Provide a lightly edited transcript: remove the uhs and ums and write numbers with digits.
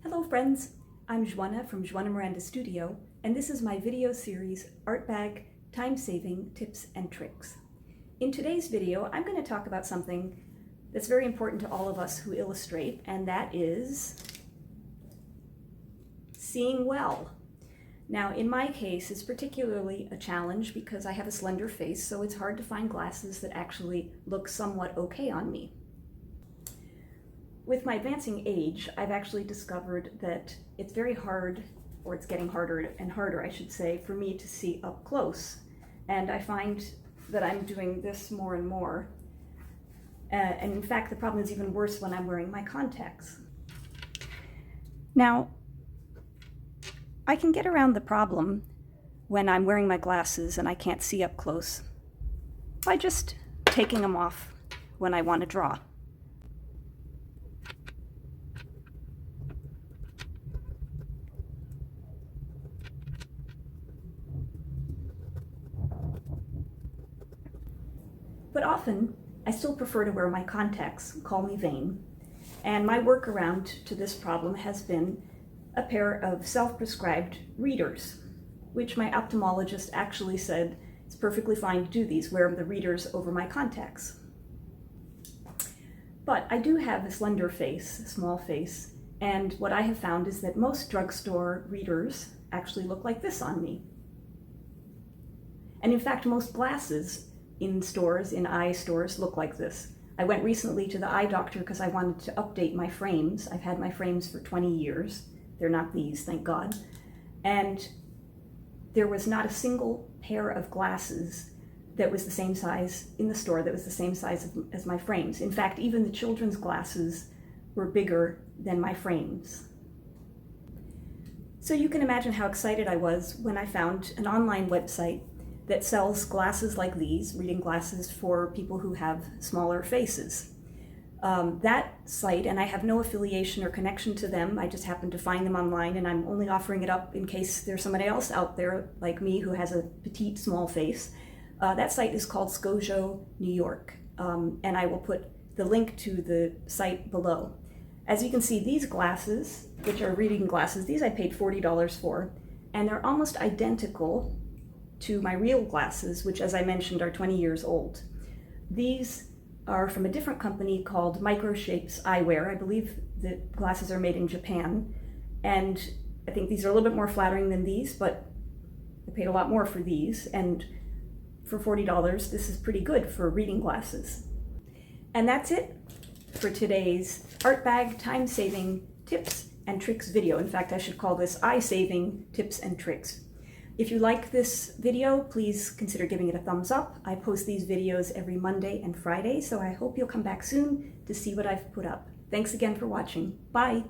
Hello friends, I'm Joana from Joana Miranda Studio, and this is my video series, Art Bag Time-Saving Tips and Tricks. In today's video, I'm going to talk about something that's very important to all of us who illustrate, and that is seeing well. Now, in my case, it's particularly a challenge because I have a slender face, so it's hard to find glasses that actually look somewhat okay on me. With my advancing age, I've actually discovered that it's very hard, or it's getting harder and harder, I should say, for me to see up close. And I find that I'm doing this more and more. And in fact, the problem is even worse when I'm wearing my contacts. Now, I can get around the problem when I'm wearing my glasses and I can't see up close by just taking them off when I want to draw. But often, I still prefer to wear my contacts, call me vain, and my workaround to this problem has been a pair of self-prescribed readers, which my ophthalmologist actually said it's perfectly fine to do these, wear the readers over my contacts. But I do have a slender face, a small face, and what I have found is that most drugstore readers actually look like this on me. And in fact, most glasses in stores, in eye stores, look like this. I went recently to the eye doctor because I wanted to update my frames. I've had my frames for 20 years. They're not these, thank God. And there was not a single pair of glasses that was the same size in the store, that was the same size as my frames. In fact, even the children's glasses were bigger than my frames. So you can imagine how excited I was when I found an online website that sells glasses like these, reading glasses for people who have smaller faces. That site, and I have no affiliation or connection to them, I just happened to find them online, and I'm only offering it up in case there's somebody else out there like me who has a petite, small face. That site is called Scojo New York, and I will put the link to the site below. As you can see, these glasses, which are reading glasses, these I paid $40 for, and they're almost identical to my real glasses, which, as I mentioned, are 20 years old. These are from a different company called MicroShapes Eyewear. I believe the glasses are made in Japan, and I think these are a little bit more flattering than these, but I paid a lot more for these, and for $40, this is pretty good for reading glasses. And that's it for today's Art Bag Time-Saving Tips and Tricks video. In fact, I should call this Eye-Saving Tips and Tricks. If you like this video, please consider giving it a thumbs up. I post these videos every Monday and Friday, so I hope you'll come back soon to see what I've put up. Thanks again for watching. Bye!